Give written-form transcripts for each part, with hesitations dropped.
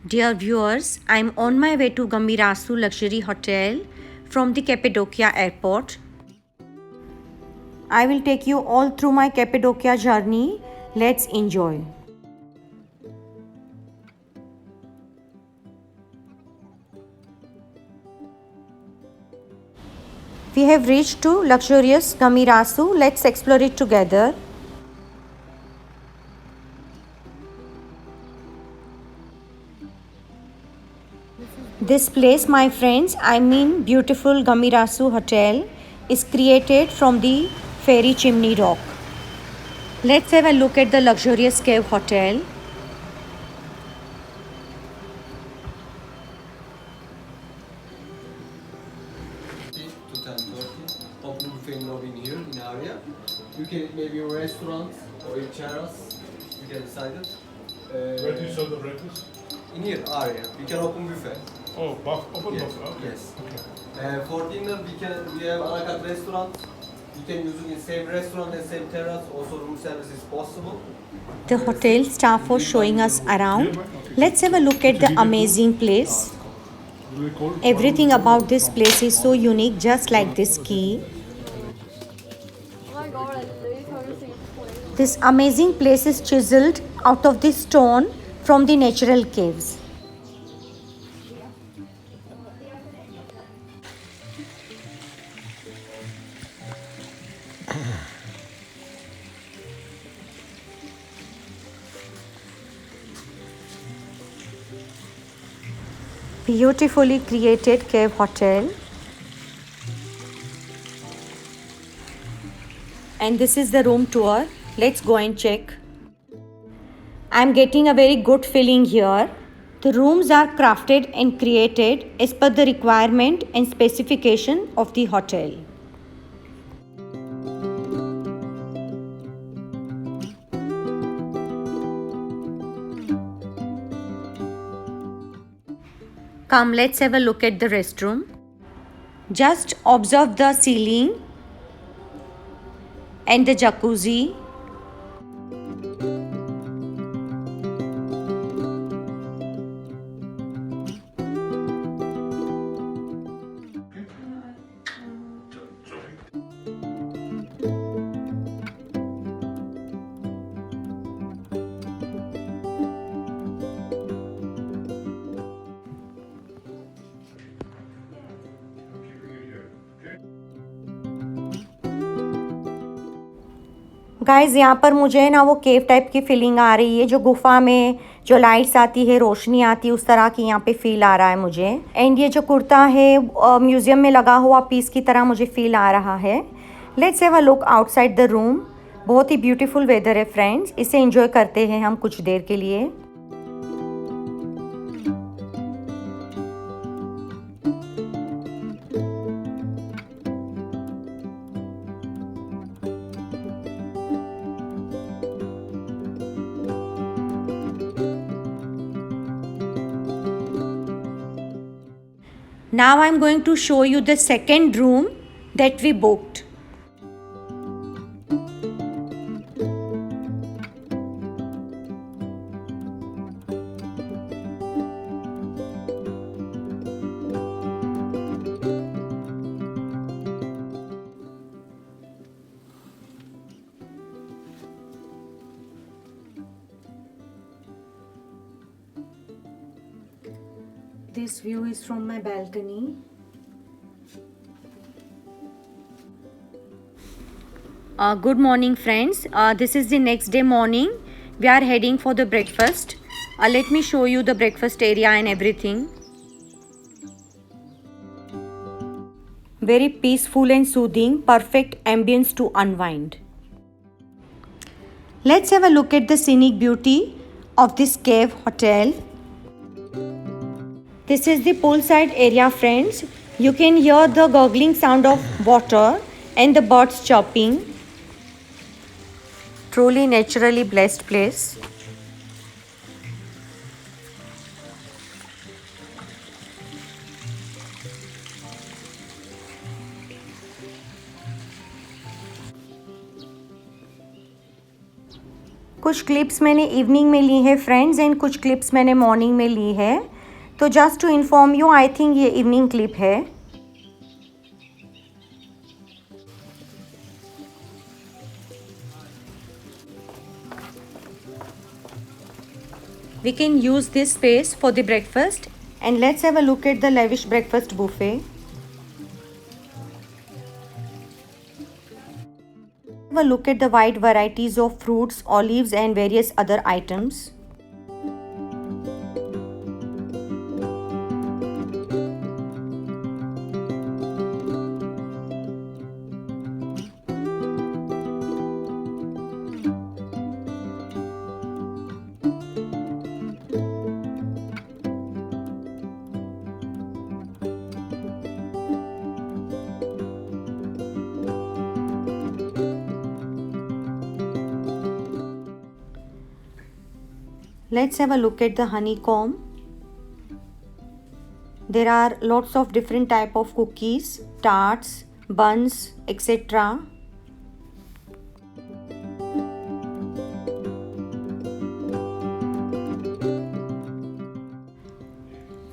Dear viewers, I am on my way to Gamirasu luxury hotel from the Cappadocia airport. I will take you all through my Cappadocia journey. Let's enjoy. We have reached to luxurious Gamirasu. Let's explore it together. This place, my friends, I mean beautiful Gamirasu hotel, is created from the fairy chimney rock. Let's have a look at the luxurious cave hotel. To 10:30. Open buffet lobby in here in area. You can maybe a restaurant or a terrace. You can decide it. Where do you serve the breakfast? In here area. We can open buffet. Oh, open Yes. buffet. Okay. Yes. Okay. For dinner we have a la carte restaurant. You can use it in same restaurant and same terrace. Also room service is possible. The hotel staff was showing us around. Let's have a look at the amazing place. Everything about this place is so unique, just like this key. This amazing place is chiseled out of the stone from the natural caves. Beautifully created cave hotel. And this is the room tour. Let's go and check. I'm getting a very good feeling here. The rooms are crafted and created as per the requirement and specification of the hotel. Come, let's have a look at the restroom. Just observe the ceiling and the jacuzzi. Guys यहाँ पर मुझे ना वो केव type की feeling आ रही है, जो गुफा में जो लाइट्स आती है, रोशनी आती है, उस तरह की यहाँ पे फील आ रहा है मुझे। एंड ये जो कुर्ता है म्यूजियम में लगा हुआ पीस की तरह मुझे फील आ रहा है। Let's have a look outside the room. बहुत ही ब्यूटीफुल वेदर है फ्रेंड्स, इसे एंजॉय करते हैं हम कुछ देर के लिए। Now I'm going to show you the second room that we booked. This view is from my balcony. Good morning friends. This is the next day morning. We are heading for the breakfast. Let me show you the breakfast area and everything. Very peaceful and soothing. Perfect ambience to unwind. Let's have a look at the scenic beauty of this cave hotel. This is the poolside area friends. You can hear the gurgling sound of water and the birds chirping. Truly naturally blessed place. कुछ clips मैंने evening में ली है friends and कुछ clips मैंने morning में ली है. तो just to inform you, I think ये इवनिंग क्लिप है. We can use this space for the breakfast, and let's have a look at the lavish breakfast buffet. Have a look at the wide varieties of fruits, olives and various other items. Let's have a look at the honeycomb. There are lots of different type of cookies, tarts, buns, etc.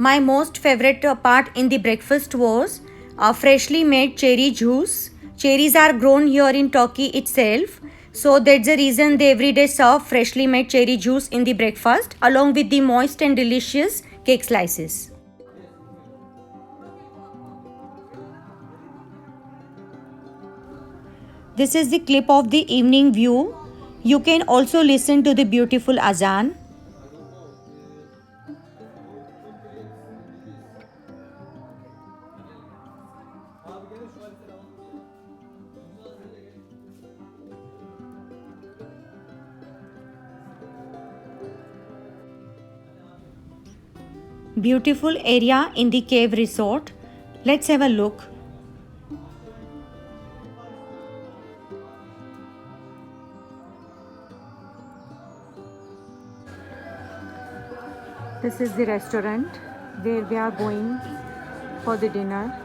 My most favorite part in the breakfast was freshly made cherry juice. Cherries are grown here in Turkey itself. So that's the reason they every day serve freshly made cherry juice in the breakfast along with the moist and delicious cake slices. This is the clip of the evening view. You can also listen to the beautiful azan. Beautiful area in the cave resort. Let's have a look. This is the restaurant where we are going for the dinner.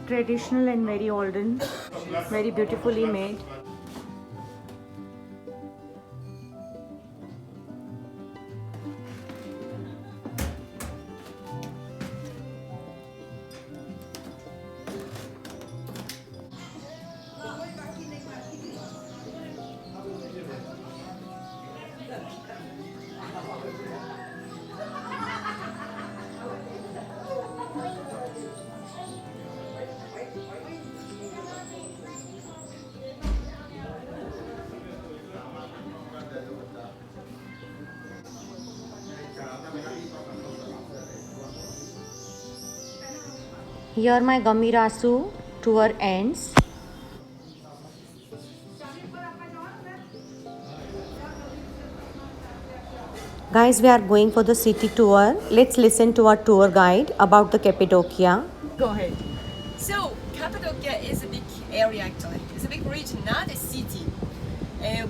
Traditional and very olden, very beautifully made. Here my Gamirasu tour ends. Guys, we are going for the city tour. Let's listen to our tour guide about the Cappadocia. Go ahead. So, Cappadocia is a big area actually. It's a big region, not a city.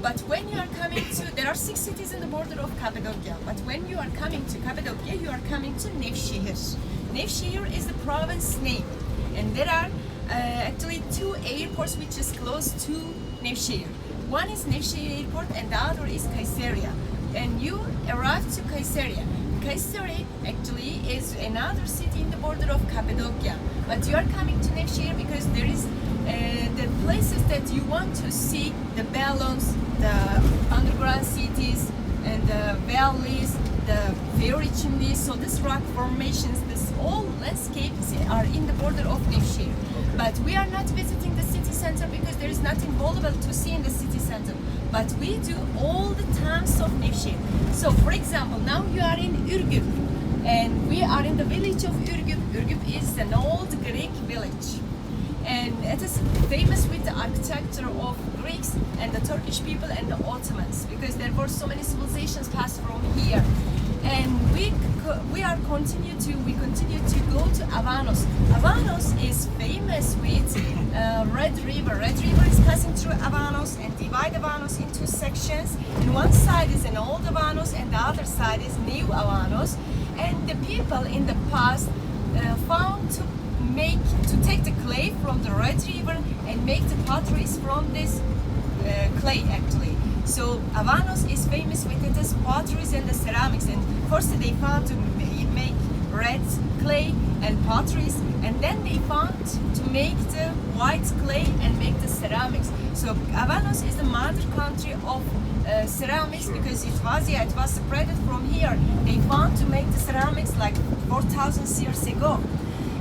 But when you are coming to, there are 6 cities in the border of Cappadocia. But when you are coming to Cappadocia, you are coming to Nevşehir. Nevşehir is the province name. And there are actually 2 airports which is close to Nevşehir. One is Nevşehir Airport and the other is Kayseri. And you arrive to Kayseri. Kayseri actually is another city in the border of Cappadocia. But you are coming to Nevşehir because there is the places that you want to see, the balloons, the underground cities, and the valleys, the fairy chimneys. So this rock formations, this all landscapes are in the border of Nevşehir. But we are not visiting the city center because there is nothing valuable to see in the city center. But we do all the towns of Nevşehir. So for example, now you are in Ürgüp and we are in the village of Ürgüp. Ürgüp is an old Greek village. And it is famous with the architecture of Greeks and the Turkish people and the Ottomans because there were so many civilizations passed from here. and we continue to go to Avanos. Avanos is famous with Red River. Red River is passing through Avanos and divide Avanos into sections. And one side is an old Avanos and the other side is new Avanos. And the people in the past found to take the clay from the Red River and make the potteries from this clay actually. So Avanos is famous with its potteries and the ceramics, and first they found to make red clay and potteries, and then they found to make the white clay and make the ceramics. So Avanos is the mother country of ceramics because it was spread from here. They found to make the ceramics like 4,000 years ago,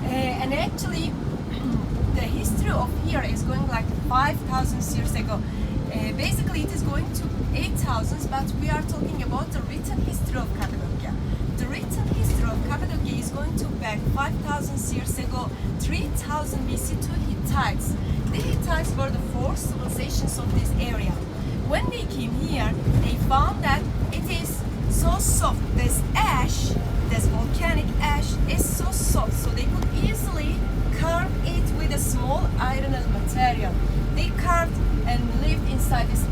and actually the history of here is going like 5,000 years ago. Basically it is going to 8,000, but we are talking about the written history of Cappadocia. The written history of Cappadocia is going to back 5,000 years ago, 3,000 BC to Hittites. The Hittites were the fourth civilizations of this area. When they came here, they found that it is so soft. This ash, this volcanic ash is so soft, so they could easily carve it with a small iron material. They carved and lived inside these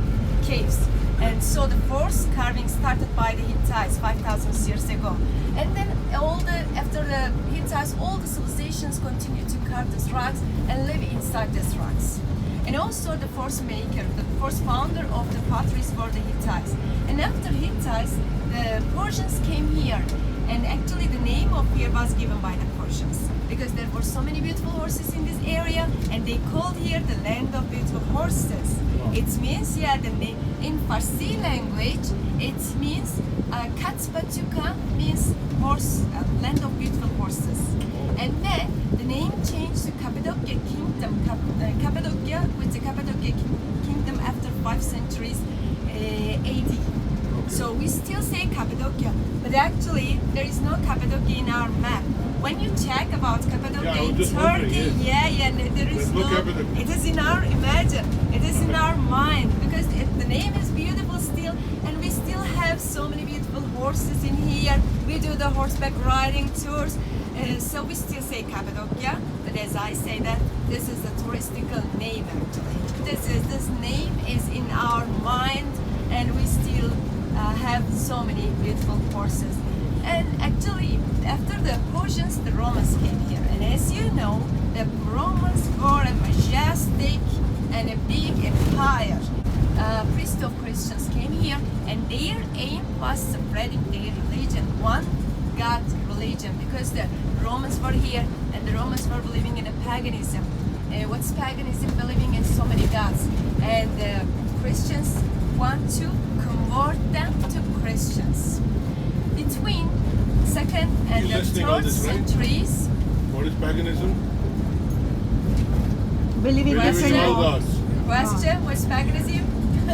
caves. And so the first carving started by the Hittites 5,000 years ago. And then after the Hittites, all the civilizations continued to carve these rocks and live inside these rocks. And also the first maker, the first founder of the potteries were the Hittites. And after Hittites, the Persians came here. And actually the name of here was given by the Persians because there were so many beautiful horses in this area, and they called here the land of beautiful horses. It means, the name in Farsi language, it means Cappadocia means horse, land of beautiful horses. And then the name changed to Cappadocia Kingdom, Cappadocia with the Cappadocia Kingdom after 5 centuries AD. So we still say Cappadocia, but actually there is no Cappadocia in our map. When you check about Cappadocia in Turkey, there is no. It is in our imagine. It is in our mind because the name is beautiful still, and we still have so many beautiful horses in here. We do the horseback riding tours, so we still say Cappadocia. But as I say that, this is a touristical name actually. This name is in our mind, and we still have so many beautiful horses. And actually, after the Persians, the Romans came here. And as you know, the Romans were a majestic and a big empire. Priests of Christians came here, and their aim was spreading their religion, one God religion, because the Romans were here, and the Romans were believing in a paganism. What's paganism? Believing in so many gods. And the Christians want to convert them to Christians. Between 2nd and the 3rd centuries. What is paganism? Believing Believing all gods. Question, what's paganism?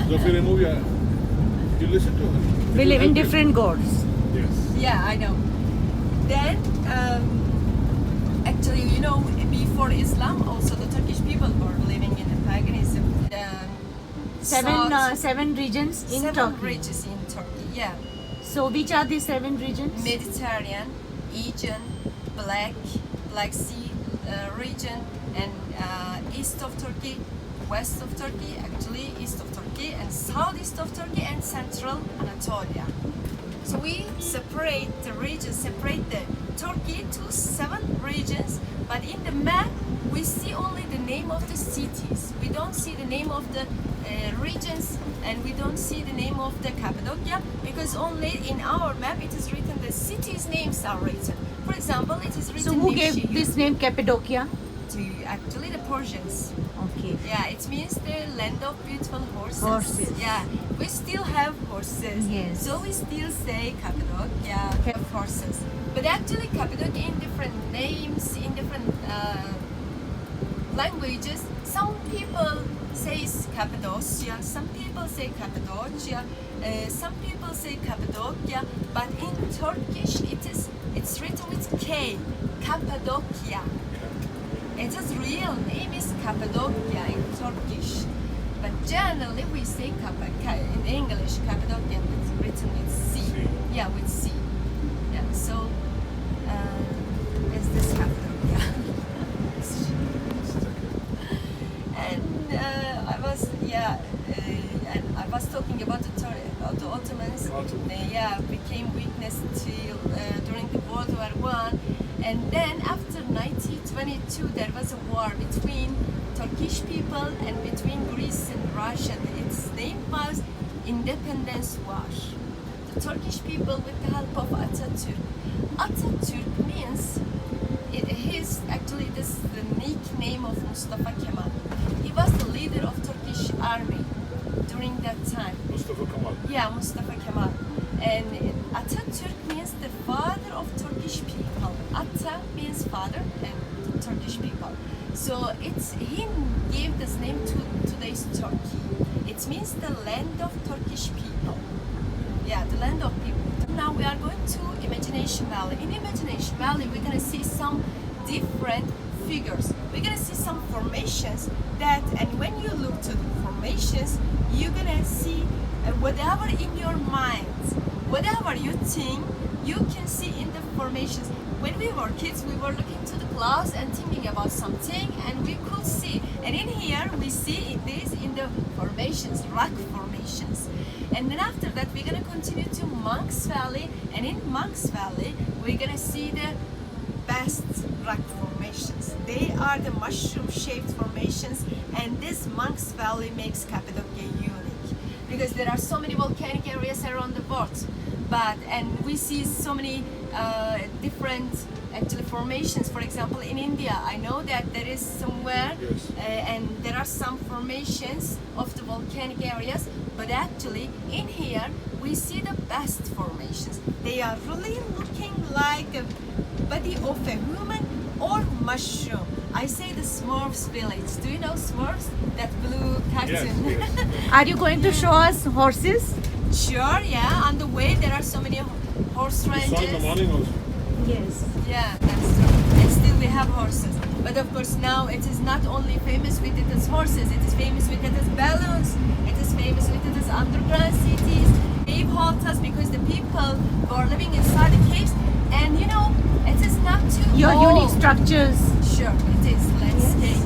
So if you remove you listen to her. Believe in different gods. Yes. Yeah, I know. Then, actually, before Islam, also the Turkish people were living in the paganism. Seven regions in seven Turkey. regions in Turkey, yeah. So which are the 7 regions? Mediterranean, Aegean, Black Sea region, and east of Turkey, west of Turkey, actually east of Turkey, and southeast of Turkey, and central Anatolia. So we separate the Turkey to 7 regions, but in the map we see only the name of the cities. We don't see the name of the regions, and we don't see the name of the Cappadocia because only in our map it is written the cities' names are written. For example, it is written. So who Nevşehir gave this name Cappadocia? to actually the Persians. Okay. Yeah, it means the land of beautiful horses. Horses. Yeah, we still have horses. Yes. So we still say Cappadocia, have horses. But actually Cappadocia in different names, in different languages. Some people say Cappadocia, some people say Cappadocia, some people say Cappadocia, but in Turkish it's written with K, Cappadocia. Its real name is Cappadocia in Turkish, but generally we say in English Cappadocia, it's written with C. Yeah, with C. sorry, the Ottomans. Became witness to during the World War One, and then after 1922 there was a war between Turkish people and between Greece and Russia. Its name was Independence War. The Turkish people, with the help of Atatürk. Atatürk means the nickname of Mustafa Kemal. He was the leader of Turkish army during that time. Mustafa Kemal. Yeah, Mustafa Kemal. And Atatürk means the father of Turkish people. Ata means father and Turkish people. So he gave this name to today's Turkey. It means the land of Turkish people. Yeah, the land of people. Now we are going to Imagination Valley. In Imagination Valley, we're gonna see some different figures. We're gonna see some formations and when you look to the formations, you're gonna see whatever in your mind, whatever you think, you can see in the formations. When we were kids, we were looking to the clouds and thinking about something, and we could see. And in here, we see this in the formations, rock formations. And then after that, we're gonna continue to Monks Valley, and in Monks Valley, we're gonna see the best rock formations. They are the mushroom-shaped formations, and this Monks Valley makes Cappadocia unique because there are so many volcanic areas around the world. And we see so many different actually formations. For example, in India, I know that there is somewhere, and there are some formations of the volcanic areas. But actually, in here, we see the best formations. They are really looking like a body of a human or mushroom. I say the Smurfs village. Do you know Smurfs? That blue cartoon. Yes. Are you going to show us horses? Sure, yeah. On the way, there are so many horse ranches. It's in the morning also. Yes. Yeah, that's true. And still we have horses. But of course now it is not only famous with its horses, it is famous with its balloons, it is famous with its underground cities, cave hotels, because the people who are living inside the caves, and you know, it is not too Your old. unique structures. Sure, it is landscape.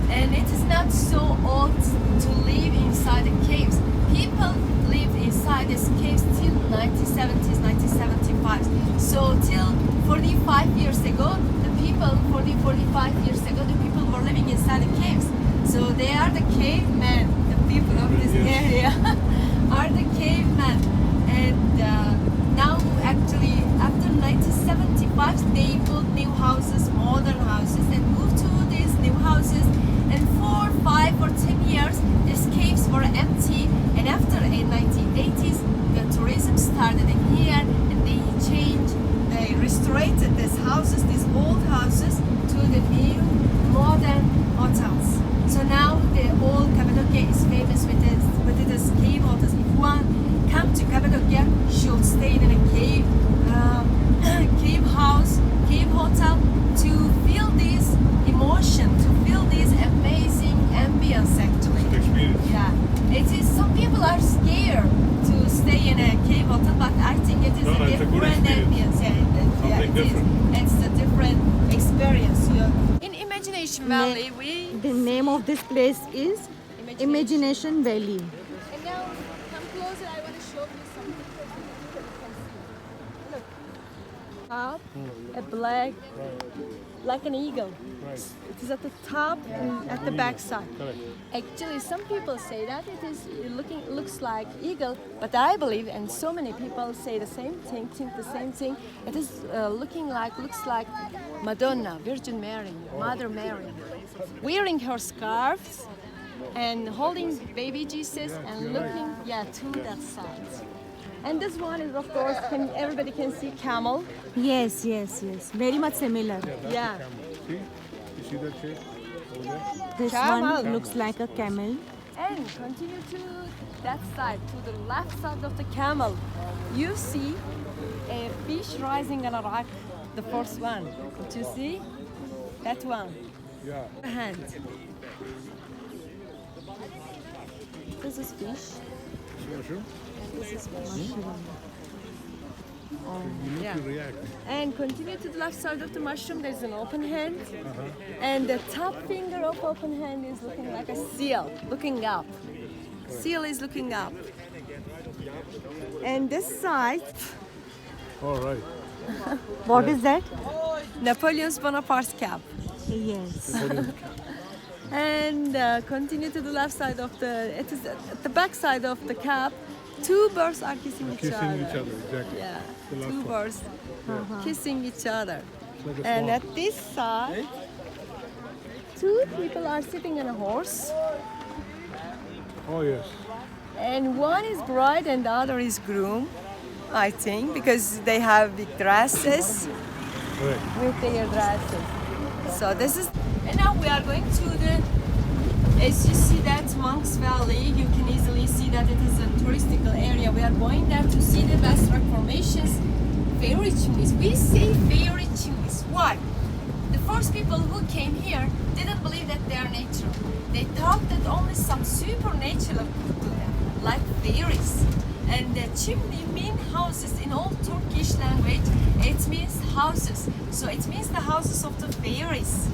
And it is not so old to live inside the caves. People lived inside these caves till 1970s, 1975. So till 45 years ago, the people, 45 years ago, the people were living inside the caves. So they are the cavemen. The people of this area are the cavemen. And now actually after 1975, they built new houses, modern houses, and moved to these new houses. And for 5 or 10 years, these caves were empty. And after the 1980s, the tourism started in here, and they restored these houses, these old houses, to the new modern hotels. So now the old Cappadocia is famous with its cave hotels. If one come to Cappadocia, should stay in a cave house, cave hotel, to feel this emotion, to feel this amazing ambience actually. Experience. Yeah, it is. Some people are scared to stay in a cave hotel, but I think it is No, a it's a good different experience. ambience. Yeah, Something it is. different. It's a different experience. In Imagination Valley, The name of this place is Imagination Valley. And now come closer. I want to show you something that you can see. Look, top, a black, like an eagle. Right. It is at the top and at the back side. Correct. Actually, some people say that looks like eagle, but I believe, and so many people say the same thing, think the same thing. It is looks like Madonna, Virgin Mary, Mother Mary, wearing her scarves and holding baby Jesus and looking, to that side. And this one is, of course, everybody can see camel. Yes. Very much similar. Yeah. See? You see that shape over there? This Camel. one looks like a camel. And continue to that side, to the left side of the camel. You see a fish rising on a rock, the first one. Did you see? That one. Yeah. Hand. This is fish. Mushroom? This is fish. You need to react. And continue to the left side of the mushroom. There's an open hand. And the top finger of open hand is looking like a seal, looking up. Seal is looking up. And this side, All right. What is that? Napoleon Bonaparte's cap. Yes. And continue to the left side of it is at the back side of the cap. Two birds are kissing each other. Kissing each other, exactly. Yeah, The last two one. birds kissing each other. It's like a And swan. at this side, two people are sitting on a horse. Oh, yes. And one is bride and the other is groom, I think, because they have big dresses Right. with their dresses. So this is, and now we are going to as you see that Monks Valley, you can easily see that it is a touristical area. We are going there to see the best rock formations, fairy chimneys. We say fairy chimneys. Why? The first people who came here didn't believe that they are natural. They thought that only some supernatural could do them, like fairies. And the chimney means houses in old Turkish language. It means houses. So it means the houses of the fairies.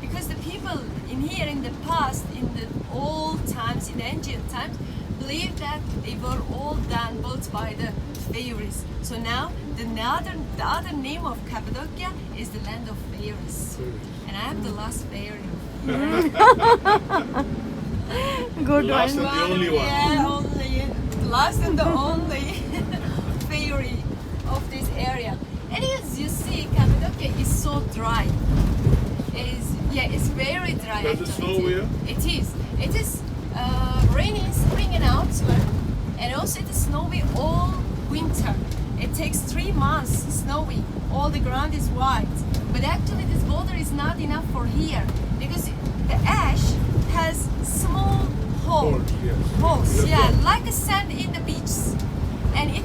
Because the people in here in the past, in the old times, in the ancient times, believed that they were all done built by the fairies. So now the other name of Cappadocia is the land of fairies. And I am the last fairy. Good Last one. and the only one. Yeah, only the last and the only fairy of this area. And as you see, Cappadocia is so dry. It's very dry. Does it actually. snow here? It is. It is raining in spring and autumn, and also it is snowy all winter. It takes 3 months snowy. All the ground is white. But actually, this border is not enough for here because the ash has small holes. Holes, yes. Yeah, like a sand in the beach, and it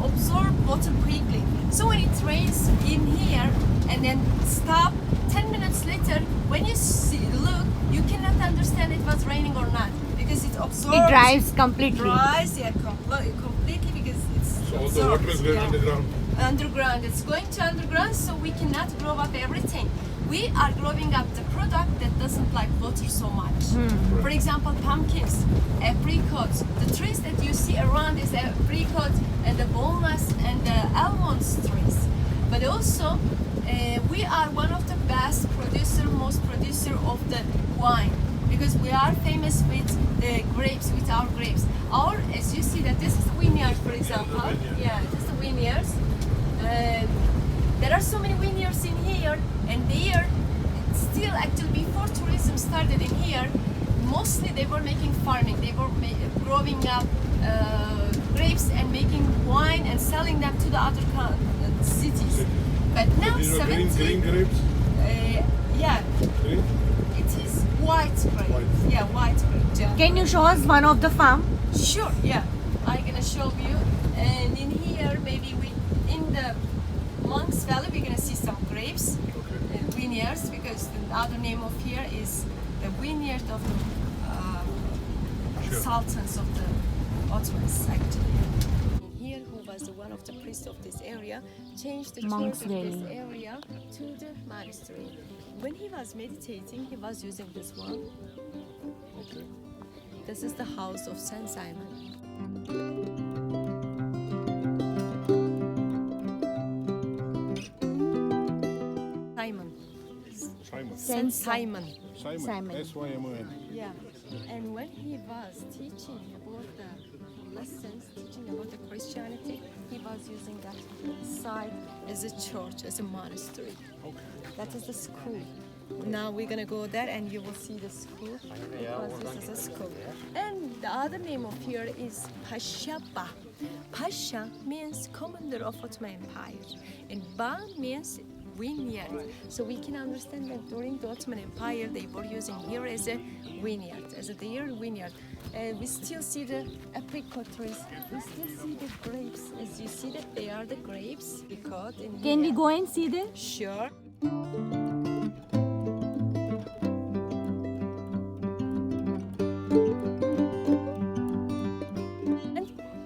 absorbs water quickly. So when it rains in here and then stop 10 minutes later, when you look, you cannot understand it was raining or not because it absorbs. It dries completely. Dries, yeah, completely because it's So all the absorbed, water is going yeah. underground. Underground, it's going to underground, so we cannot grow up everything. We are growing up the product that doesn't like water so much. For example, pumpkins, apricots. The trees that you see around is apricot and the walnuts and the almonds trees. But also, we are one of the best most producer of the wine because we are famous with the grapes, with our grapes. As you see that this is the vineyard, for example. Yeah, this is the vineyards. There are so many vineyards in here, and there still actually before tourism started in here, mostly they were making farming. They were growing up grapes and making wine and selling them to the other cities. But now These are 70. green grapes? Yeah, Green? it is white grapes. White. Yeah, white grapes. Yeah. Can you show us one of the farm? Sure, yeah. I'm gonna show you. And in here, maybe in the Monks Valley, we're gonna see some grapes, vineyards, because the other name of here is the vineyard of the sultans of the Ottomans, actually. Here, who was one of the priests of this area, changed the Monks church of this Valley. area to the monastery. When he was meditating, he was using this one. Okay. This is the house of Saint Simon. Simon. Simon. Saint Simon. Simon. S-Y-M-O-N. Yeah. And when he was teaching about the lessons, teaching about the Christianity, he was using that site as a church, as a monastery. Okay. That is the school. Now we're gonna go there and you will see the school because this is a school. And the other name of here is Pasha-Ba. Pasha means commander of Ottoman Empire, and Ba means vineyard. So we can understand that during the Ottoman Empire they were using here as a vineyard, as their vineyard. We still see the apricot trees. We still see the grapes. As you see that they are the grapes. Can we go and see them? Sure.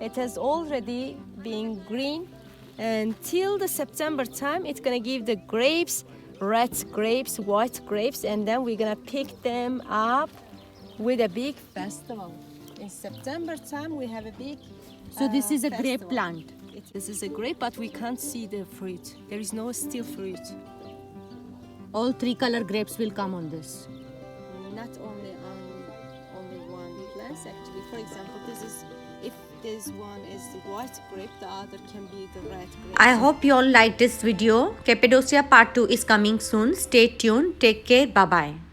It has already been green, and till the September time it's gonna give the grapes, red grapes, white grapes, and then we're gonna pick them up with a big festival. In September time we have a big So this is a grape festival. plant. This is a grape, but we can't see the fruit. There is no still fruit. All 3 color grapes will come on this. Not only on only one plant actually. For example, this is if this one is the white grape, the other can be the red grape. I hope you all liked this video. Cappadocia part 2 is coming soon. Stay tuned. Take care. Bye bye.